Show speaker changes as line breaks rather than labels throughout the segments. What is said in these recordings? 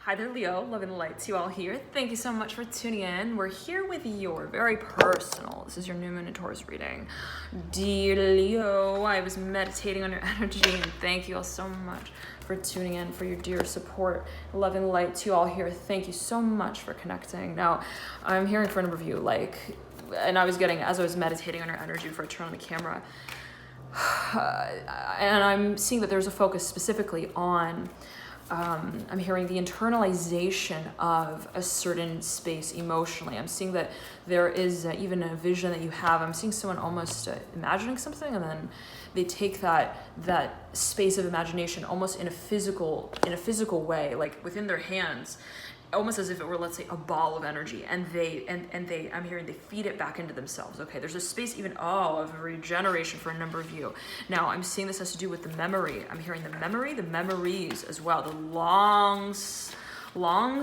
Hi there, Leo. Loving the light to you all here. Thank you so much for tuning in. We're here with your very personal, this is your new moon and Taurus reading. Dear Leo, I was meditating on your energy and thank you all so much for tuning in, for your dear support. Loving the light to you all here. Thank you so much for connecting. Now, I'm hearing for a number of you, and I was getting, as I was meditating on your energy before I turn on the camera, and I'm seeing that there's a focus specifically on I'm hearing the internalization of a certain space emotionally. I'm seeing that there is even a vision that you have. I'm seeing someone almost imagining something, and then they take that space of imagination almost in a physical way, like within their hands, almost as if it were, let's say, a ball of energy, and they I'm hearing they feed it back into themselves. Okay, there's a space even of regeneration for a number of you. Now I'm seeing this has to do with the memory. I'm hearing the memories as well, the long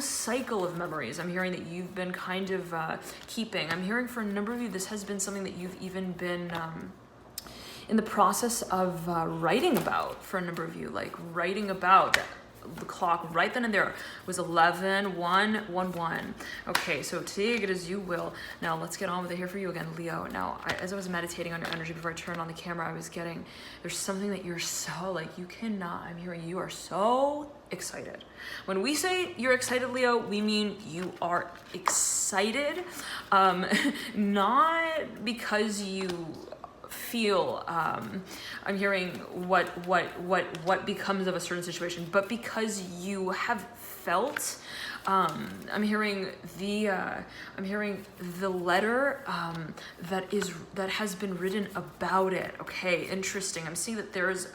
cycle of memories. I'm hearing that you've been kind of keeping. I'm hearing for a number of you this has been something that you've even been in the process of writing about. For a number of you, like writing about. The clock right then and there was 11:1:11. Okay, so take it as you will. Now let's get on with it here for you again, Leo. Now, as I was meditating on your energy before I turned on the camera, I was getting, there's something that you're so, you cannot, I'm hearing you are so excited. When we say you're excited, Leo, we mean you are excited, not because you feel I'm hearing what becomes of a certain situation, but because you have felt I'm hearing the letter that has been written about it. Okay, interesting. I'm seeing that there's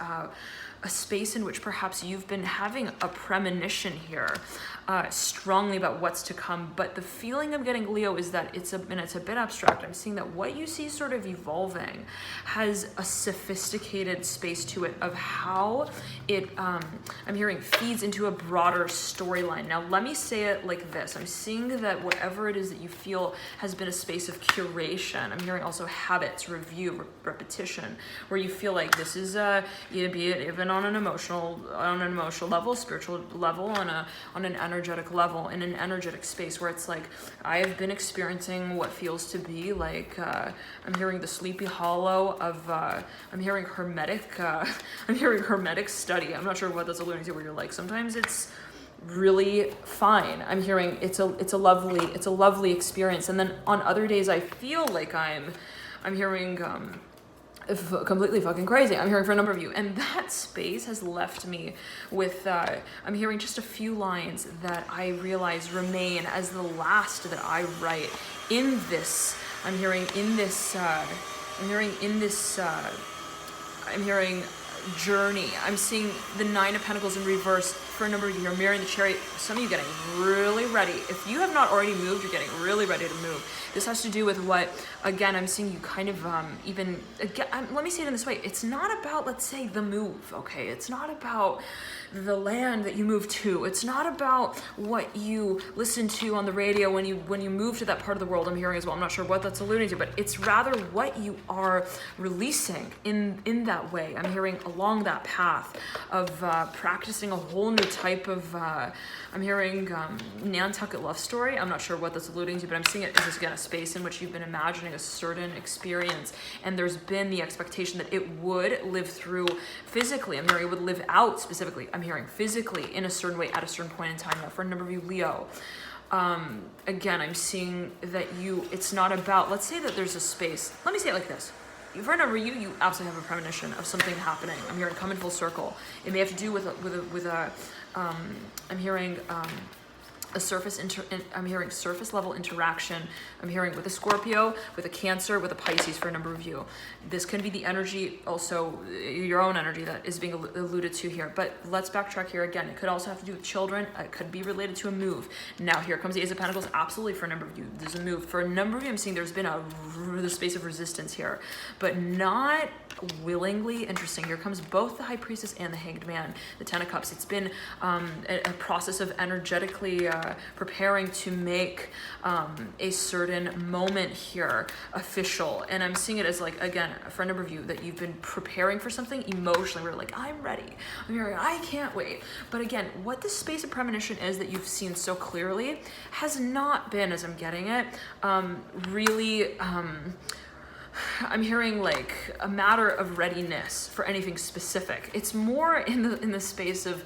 a space in which perhaps you've been having a premonition here, strongly about what's to come. But the feeling I'm getting, Leo, is that it's a bit abstract. I'm seeing that what you see sort of evolving has a sophisticated space to it of how it, I'm hearing, feeds into a broader storyline. Now, let me say it like this. I'm seeing that whatever it is that you feel has been a space of curation. I'm hearing also habits, review, repetition, where you feel like this is be it even on an emotional level, spiritual level, on an energetic level, in an energetic space where it's like, I have been experiencing what feels to be like, I'm hearing the sleepy hollow of, I'm hearing hermetic study. I'm not sure what that's alluding to, where you're like, sometimes it's really fine. I'm hearing it's a lovely experience. And then on other days, I feel like I'm hearing, completely fucking crazy. I'm hearing for a number of you, and that space has left me with I'm hearing just a few lines that I realize remain as the last that I write in this. I'm hearing journey. I'm seeing the 9 of Pentacles in reverse. For a number of you, you're mirroring the Chariot. Some of you getting really ready. If you have not already moved, you're getting really ready to move. This has to do with what, again, I'm seeing you kind of let me say it in this way. It's not about, let's say, the move, okay? It's not about the land that you move to. It's not about what you listen to on the radio when you move to that part of the world. I'm hearing as well. I'm not sure what that's alluding to, but it's rather what you are releasing in that way. I'm hearing along that path of practicing a whole new type of, I'm hearing Nantucket love story. I'm not sure what that's alluding to, but I'm seeing it as, again, a space in which you've been imagining a certain experience, and there's been the expectation that it would live through physically. I'm hearing it would live out specifically. I'm hearing physically in a certain way at a certain point in time. Now, for a number of you, Leo, again, I'm seeing that it's not about, let's say that there's a space. Let me say it like this. For a number of you absolutely have a premonition of something happening. I'm hearing come in full circle. It may have to do with I'm hearing I'm hearing surface level interaction. I'm hearing with a Scorpio, with a Cancer, with a Pisces for a number of you. This can be the energy, also your own energy that is being alluded to here. But let's backtrack here again. It could also have to do with children. It could be related to a move. Now here comes the Ace of Pentacles. Absolutely, for a number of you, there's a move. For a number of you, I'm seeing there's been the space of resistance here, but not willingly. Interesting. Here comes both the High Priestess and the Hanged Man, the Ten of Cups. It's been a process of energetically preparing to make a certain moment here official. And I'm seeing it as like, again, for a number of you, that you've been preparing for something emotionally. We're like, I'm ready. I'm here. I can't wait. But again, what this space of premonition is that you've seen so clearly has not been, as I'm getting it, really, I'm hearing like a matter of readiness for anything specific. It's more in the space of,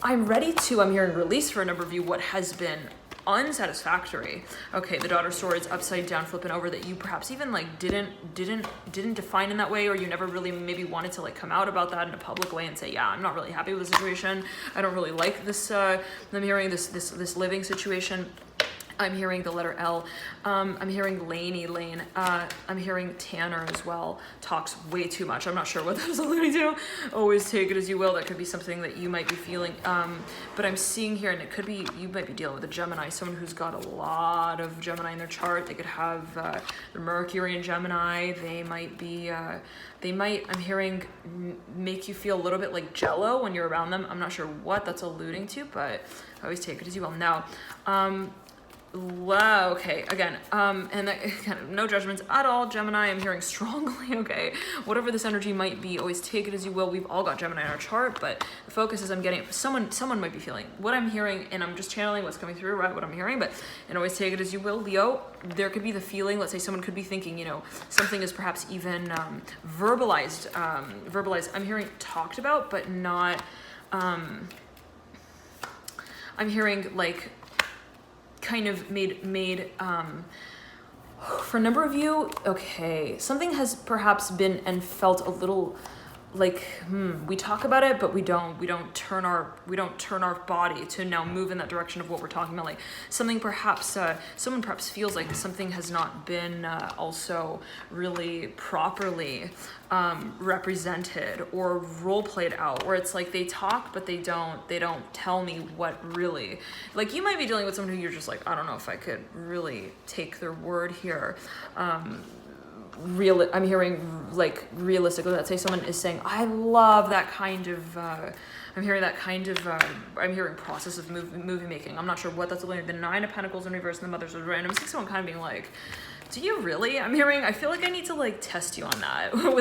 I'm ready to, I'm hearing release for a number of you what has been unsatisfactory. Okay, the Daughter of Swords upside down, flipping over, that you perhaps even like didn't define in that way, or you never really maybe wanted to like come out about that in a public way and say, yeah, I'm not really happy with the situation. I don't really like this. I'm hearing this living situation. I'm hearing the letter L. I'm hearing Lane. I'm hearing Tanner as well. Talks way too much. I'm not sure what that is alluding to. Always take it as you will. That could be something that you might be feeling. But I'm seeing here, and it could be, you might be dealing with a Gemini, someone who's got a lot of Gemini in their chart. They could have the Mercury in Gemini. They might be, I'm hearing, make you feel a little bit like Jello when you're around them. I'm not sure what that's alluding to, but I always take it as you will. Now, wow, okay, again, and that, kind of no judgments at all, Gemini. I'm hearing strongly, okay, whatever this energy might be, always take it as you will. We've all got Gemini in our chart, but the focus is I'm getting, someone might be feeling what I'm hearing, and I'm just channeling what's coming through, right, what I'm hearing, but, and always take it as you will, Leo. There could be the feeling, let's say someone could be thinking, you know, something is perhaps even verbalized, I'm hearing talked about, but not, I'm hearing like, kind of made for a number of you, okay, something has perhaps been and felt a little like we talk about it, but we don't turn our body to now move in that direction of what we're talking about. Like something perhaps someone perhaps feels like something has not been also really properly represented or role played out, where it's like they talk but they don't tell me what really, like you might be dealing with someone who you're just like, I don't know if I could really take their word here. I'm hearing like realistically, let's say someone is saying, I love that kind of I'm hearing that kind of I'm hearing process of movie making. I'm not sure what that's like. The Nine of Pentacles in reverse and the Mother's Sword. And I'm seeing someone kind of being like, do you really? I'm hearing, I feel like I need to like test you on that I'm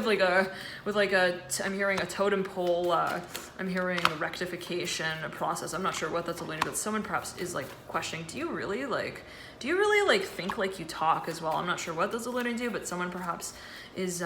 hearing a totem pole, I'm hearing a rectification, a process. I'm not sure what that's alluding to, but someone perhaps is like questioning, do you really think like you talk as well? I'm not sure what that's alluding to, but someone perhaps is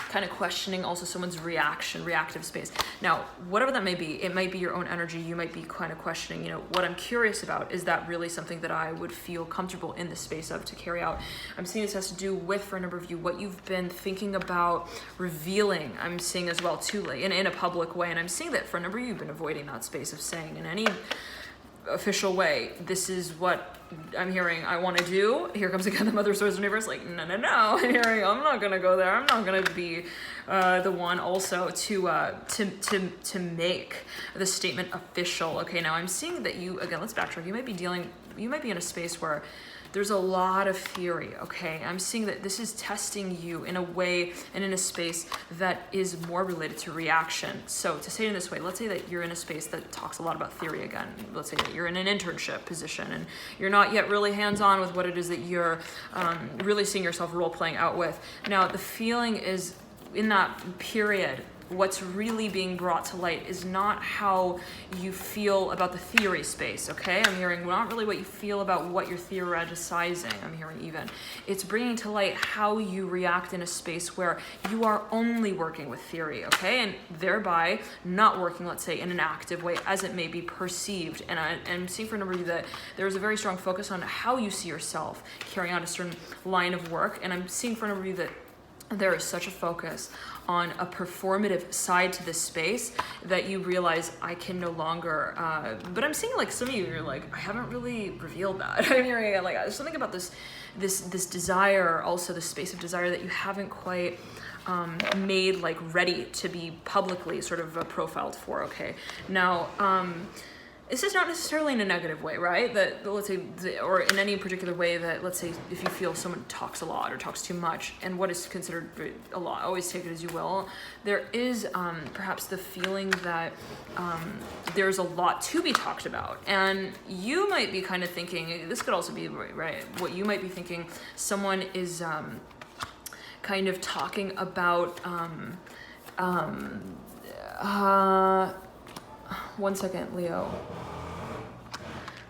kind of questioning also someone's reactive space. Now, whatever that may be, it might be your own energy. You might be kind of questioning, you know, what I'm curious about, is that really something that I would feel comfortable in the space of to carry out? I'm seeing this has to do with, for a number of you, what you've been thinking about revealing. I'm seeing as well too, like in a public way. And I'm seeing that for a number of you, you've been avoiding that space of saying in any official way, this is what I'm hearing I want to do. Here comes again the Mother of Swords in reverse, like no. I'm hearing I'm not gonna go there. I'm not gonna be the one also to make the statement official. Okay, now I'm seeing that you, again, let's backtrack. You might be in a space where there's a lot of theory, okay? I'm seeing that this is testing you in a way and in a space that is more related to reaction. So to say it in this way, let's say that you're in a space that talks a lot about theory again. Let's say that you're in an internship position and you're not yet really hands-on with what it is that you're really seeing yourself role-playing out with. Now, the feeling is in that period, what's really being brought to light is not how you feel about the theory space, okay? I'm hearing not really what you feel about what you're theoreticizing. I'm hearing even. It's bringing to light how you react in a space where you are only working with theory, okay? And thereby not working, let's say, in an active way as it may be perceived. And I'm seeing for a number of you that there is a very strong focus on how you see yourself carrying out a certain line of work. And I'm seeing for a number of you that there is such a focus on a performative side to this space that you realize I can no longer, but I'm seeing like some of you, you're like, I haven't really revealed that. I'm hearing like, there's something about this desire, also the space of desire that you haven't quite made like ready to be publicly sort of profiled for, okay? Now, this is not necessarily in a negative way, right? That let's say, or in any particular way that, let's say, if you feel someone talks a lot or talks too much, and what is considered a lot, always take it as you will. There is perhaps the feeling that there's a lot to be talked about, and you might be kind of thinking, this could also be right. What you might be thinking, someone is kind of talking about. One second, Leo.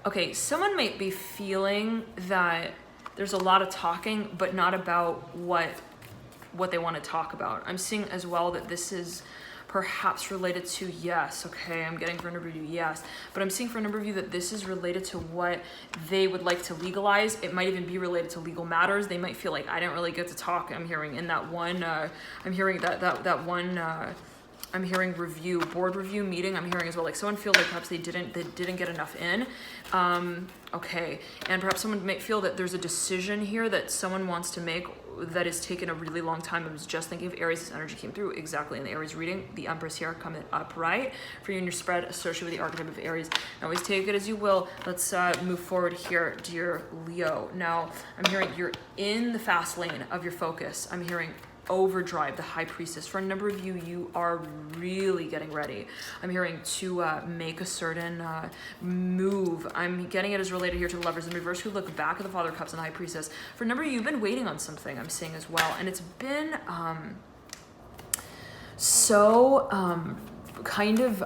Okay, someone might be feeling that there's a lot of talking, but not about what they want to talk about. I'm seeing as well that this is perhaps related to, yes, okay, I'm getting for a number of you, yes, but I'm seeing for a number of you that this is related to what they would like to legalize. It might even be related to legal matters. They might feel like, I didn't really get to talk. I'm hearing in that one, I'm hearing that one, I'm hearing board review meeting. I'm hearing as well, like someone feels like perhaps they didn't get enough in. Okay, and perhaps someone might feel that there's a decision here that someone wants to make that has taken a really long time. I was just thinking of Aries, this energy came through exactly in the Aries reading. The Empress here coming up, right? For you and your spread associated with the archetype of Aries. Now, always take it as you will. Let's move forward here, dear Leo. Now, I'm hearing you're in the fast lane of your focus. I'm hearing overdrive, the High Priestess. For a number of you, you are really getting ready. I'm hearing to make a certain move. I'm getting it as related here to the Lovers in reverse, who look back at the Father of Cups and the High Priestess. For a number of you, you've been waiting on something, I'm seeing as well, and it's been kind of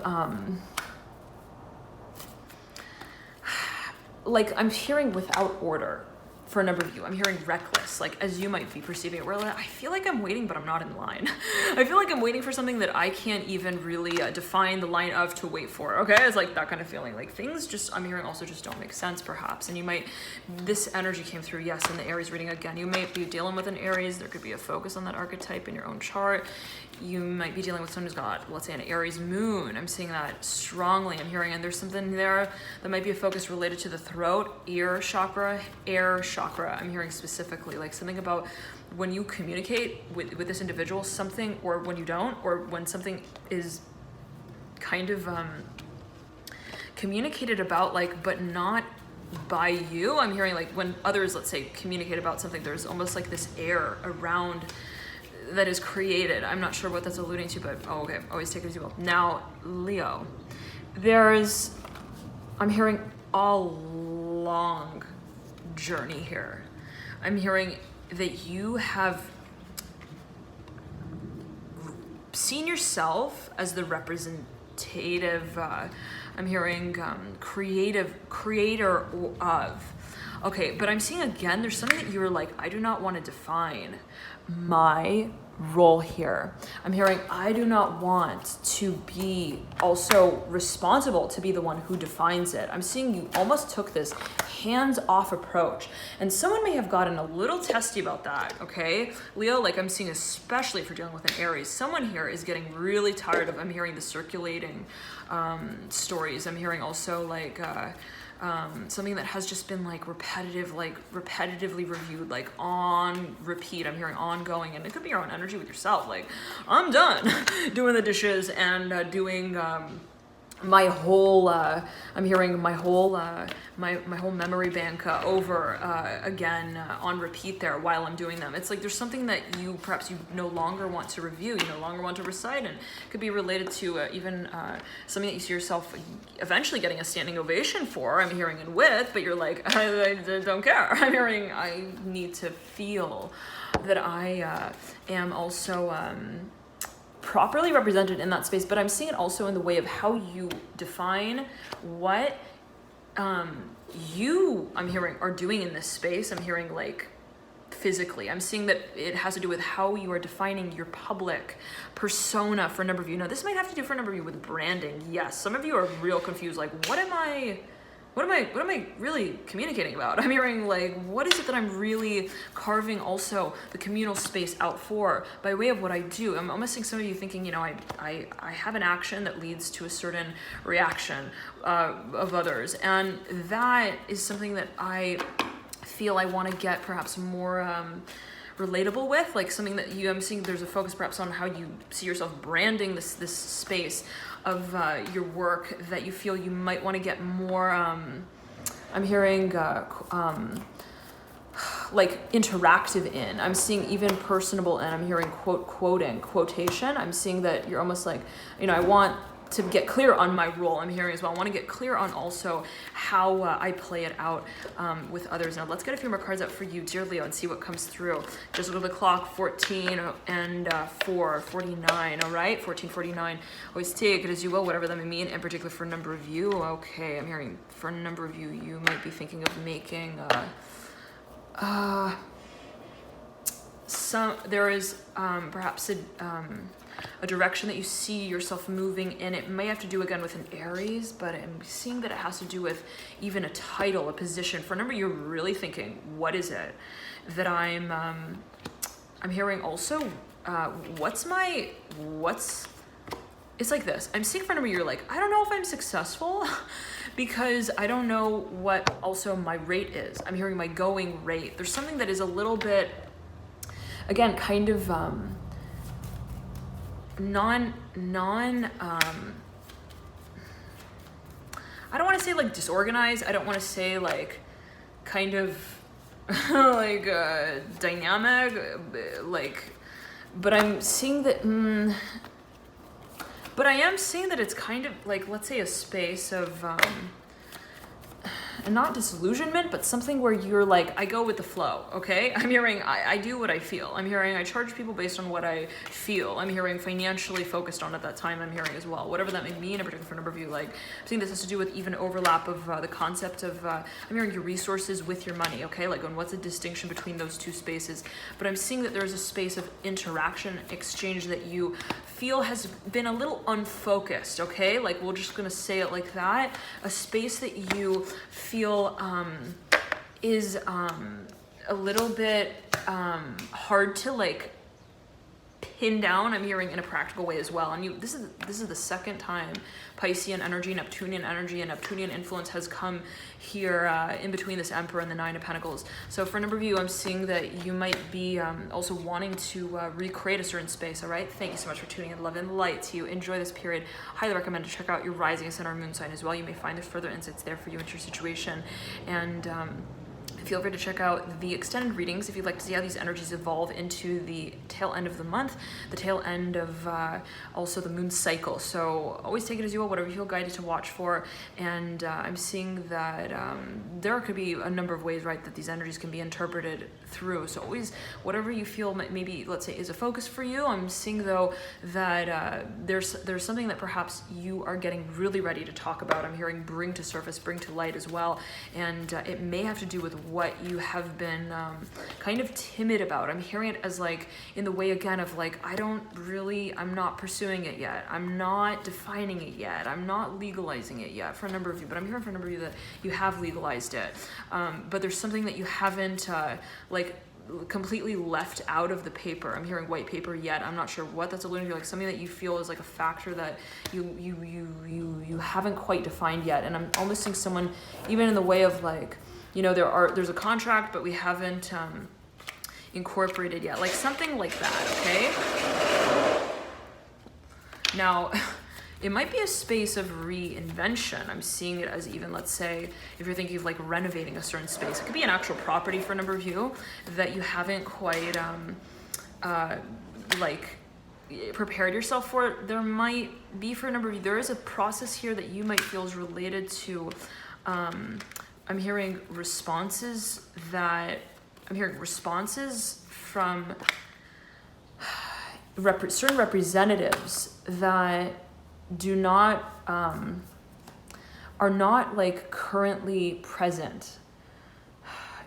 like I'm hearing without order. For a number of you, I'm hearing reckless, like as you might be perceiving it, where I feel like I'm waiting, but I'm not in line. I feel like I'm waiting for something that I can't even really define the line of to wait for, okay? It's like that kind of feeling, like things just, I'm hearing also just don't make sense perhaps. And you might, this energy came through, yes, in the Aries reading again. You might be dealing with an Aries, there could be a focus on that archetype in your own chart. You might be dealing with someone who's got, let's say, an Aries moon. I'm seeing that strongly. I'm hearing, and there's something there that might be a focus related to the throat, ear chakra, air chakra. I'm hearing specifically, like something about when you communicate with this individual, something, or when you don't, or when something is kind of communicated about, like, but not by you. I'm hearing like when others, let's say, communicate about something, there's almost like this air around that is created. I'm not sure what that's alluding to, but okay, always take it as you will. Now, Leo, I'm hearing a long journey here. I'm hearing that you have seen yourself as the representative, I'm hearing creator of. Okay, but I'm seeing again, there's something that you're like, I do not want to define my role here. I'm hearing, I do not want to be also responsible to be the one who defines it. I'm seeing you almost took this hands-off approach, and someone may have gotten a little testy about that, okay? Leo, like I'm seeing, especially if you're dealing with an Aries, someone here is getting really tired of, I'm hearing the circulating stories. I'm hearing also like, something that has just been like repetitively reviewed, like on repeat. I'm hearing ongoing, and it could be your own energy with yourself. Like, I'm done doing the dishes and doing my whole I'm hearing my whole memory bank over again on repeat there while I'm doing them. It's like there's something that you no longer want to review, you no longer want to recite, and it could be related to even something that you see yourself eventually getting a standing ovation for, I'm hearing in with, but you're like, I don't care. I'm hearing I need to feel that I am also properly represented in that space, but I'm seeing it also in the way of how you define what you, I'm hearing, are doing in this space. I'm hearing like physically. I'm seeing that it has to do with how you are defining your public persona for a number of you. Now, this might have to do for a number of you with branding. Yes, some of you are real confused, like, what am I really communicating about? I'm hearing like, what is it that I'm really carving also the communal space out for by way of what I do? I'm almost seeing some of you thinking, you know, I have an action that leads to a certain reaction of others. And that is something that I feel I want to get perhaps more relatable with, like something that I'm seeing there's a focus perhaps on how you see yourself branding this space of your work that you feel you might want to get more, I'm hearing like interactive in. I'm seeing even personable, and I'm hearing quotation. I'm seeing that you're almost like, I want to get clear on my role. I'm hearing as well, I want to get clear on also how I play it out with others. Now let's get a few more cards out for you, dear Leo, and see what comes through. Just look at the clock, 14 and 4:49. All right, 14:49. Always take it as you will, whatever that may mean, in particular for a number of you. Okay, I'm hearing for a number of you, you might be thinking of making there is perhaps a direction that you see yourself moving in. It may have to do again with an Aries, but I'm seeing that it has to do with even a title, a position. For a number, you're really thinking, what is it that I'm hearing also, it's like this. I'm seeing for a number, you're like, I don't know if I'm successful because I don't know what also my rate is. I'm hearing my going rate. There's something that is a little bit, again, kind of, I don't want to say like disorganized. I don't want to say like kind of like dynamic, like, but I'm seeing that, but I am seeing that it's kind of like, let's say a space of, not disillusionment, but something where you're like, I go with the flow, okay? I'm hearing, I do what I feel. I'm hearing, I charge people based on what I feel. I'm hearing financially focused on at that time, I'm hearing as well. Whatever that may mean, in particular for a number of you, like, I'm seeing this has to do with even overlap of the concept of, I'm hearing your resources with your money, okay? Like, and what's the distinction between those two spaces? But I'm seeing that there's a space of interaction, exchange that you feel has been a little unfocused, okay? Like, we're just gonna say it like that. A space that you feel is a little bit hard to like pin down. I'm hearing in a practical way as well. And this is the second time Piscean energy, Neptunian energy, and Neptunian influence has come here in between this Emperor and the Nine of Pentacles. So for a number of you, I'm seeing that you might be also wanting to recreate a certain space, all right? Thank you so much for tuning in. Love and light to you. Enjoy this period. Highly recommend to check out your rising sun or moon sign as well. You may find there's further insights there for you and your situation. And feel free to check out the extended readings if you'd like to see how these energies evolve into the tail end of the month, the tail end of also the moon cycle. So always take it as you will, whatever you feel guided to watch for. And I'm seeing that there could be a number of ways, right, that these energies can be interpreted through. So always, whatever you feel maybe, let's say, is a focus for you. I'm seeing though that there's something that perhaps you are getting really ready to talk about. I'm hearing bring to surface, bring to light as well. And it may have to do with what you have been kind of timid about. I'm hearing it as like in the way again of like, I'm not pursuing it yet. I'm not defining it yet. I'm not legalizing it yet for a number of you, but I'm hearing for a number of you that you have legalized it. But there's something that you haven't like completely left out of the paper. I'm hearing white paper yet. I'm not sure what that's alluding to, like something that you feel is like a factor that you haven't quite defined yet. And I'm almost seeing someone even in the way of like, there's a contract, but we haven't incorporated yet. Like something like that, okay? Now, it might be a space of reinvention. I'm seeing it as even, let's say, if you're thinking of like renovating a certain space, it could be an actual property for a number of you that you haven't quite like prepared yourself for. There might be for a number of you, there is a process here that you might feel is related to, I'm hearing responses from certain representatives that do not, are not like currently present.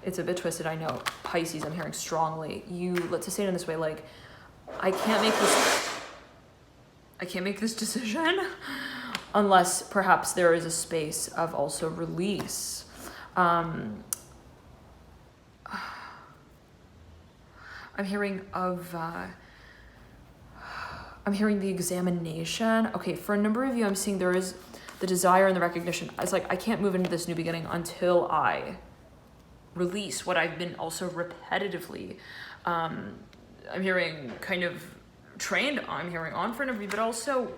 It's a bit twisted, I know. Pisces, I'm hearing strongly. Let's just say it in this way, like, I can't make this decision unless perhaps there is a space of also release. I'm hearing the examination. Okay, for a number of you, I'm seeing there is the desire and the recognition. It's like, I can't move into this new beginning until I release what I've been also repetitively I'm hearing kind of trained, I'm hearing on for a number of you, but also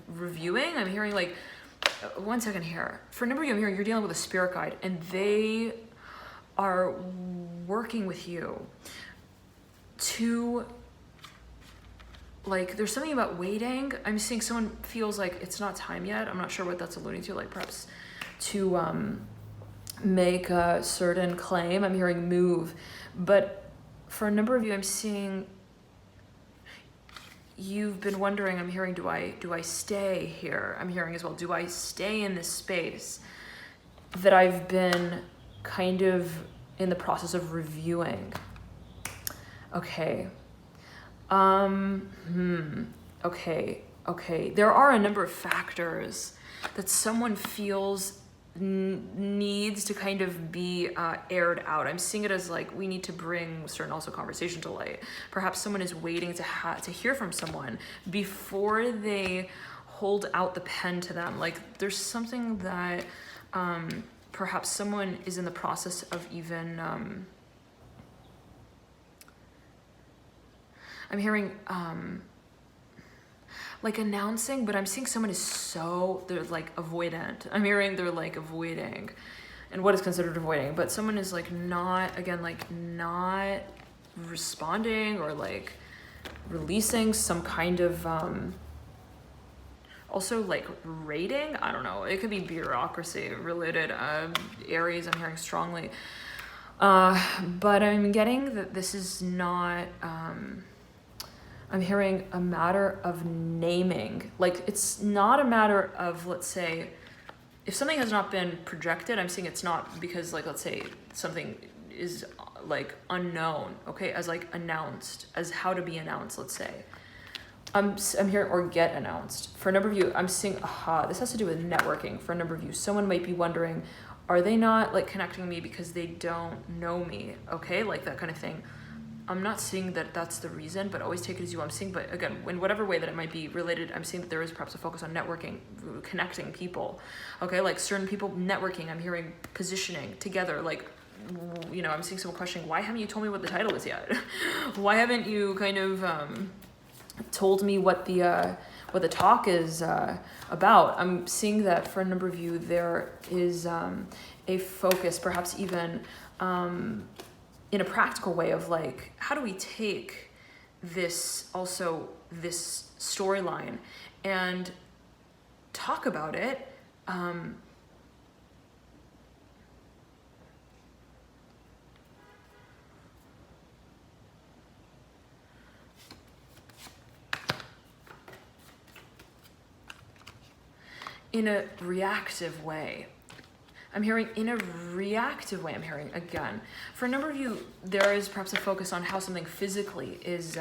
reviewing. I'm hearing like, one second here. For a number of you, I'm hearing you're dealing with a spirit guide and they are working with you to, like, there's something about waiting. I'm seeing someone feels like it's not time yet. I'm not sure what that's alluding to, like perhaps to make a certain claim. I'm hearing move, but for a number of you, I'm seeing you've been wondering, I'm hearing, do I stay here? I'm hearing as well, do I stay in this space that I've been kind of in the process of reviewing? Okay. Okay. There are a number of factors that someone feels needs to kind of be aired out. I'm seeing it as like we need to bring certain also conversation to light. Perhaps someone is waiting to hear from someone before they hold out the pen to them. Like there's something that perhaps someone is in the process of even I'm hearing like announcing, but I'm seeing someone is they're like avoidant. I'm hearing they're like avoiding, and what is considered avoiding, but someone is like not responding or like releasing some kind of also like rating. I don't know, it could be bureaucracy related areas I'm hearing strongly, but I'm getting that this is not I'm hearing a matter of naming. Like it's not a matter of, let's say, if something has not been projected, I'm seeing it's not because, like, let's say something is like unknown, okay, as like announced, as how to be announced, let's say. I'm hearing or get announced. For a number of you, I'm seeing, this has to do with networking. For a number of you, someone might be wondering, are they not like connecting me because they don't know me, okay, like that kind of thing. I'm not seeing that that's the reason, but always take it as you. I'm seeing, but again, in whatever way that it might be related, I'm seeing that there is perhaps a focus on networking, connecting people, okay? Like certain people networking, I'm hearing positioning together, like, you know, I'm seeing someone questioning, why haven't you told me what the title is yet? Why haven't you kind of told me what the talk is about? I'm seeing that for a number of you, there is a focus, perhaps even in a practical way of like, how do we take this storyline and talk about it in a reactive way. I'm hearing in a reactive way, I'm hearing again. For a number of you, there is perhaps a focus on how something physically is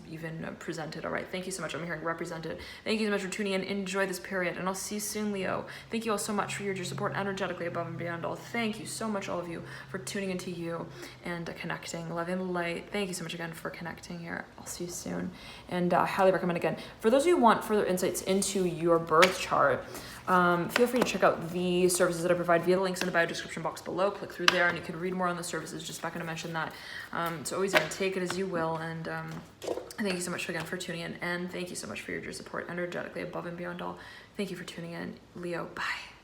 even presented. All right, thank you so much. I'm hearing represented. Thank you so much for tuning in. Enjoy this period, and I'll see you soon, Leo. Thank you all so much for your support energetically above and beyond all. Thank you so much, all of you, for tuning into you and connecting. Love and light. Thank you so much again for connecting here. I'll see you soon, and highly recommend again. For those of you who want further insights into your birth chart, feel free to check out the services that I provide via the links in the bio description box below. Click through there and you can read more on the services. Just back to mention that. So always again, take it as you will. And thank you so much again for tuning in. And thank you so much for your support energetically above and beyond all. Thank you for tuning in. Leo, bye.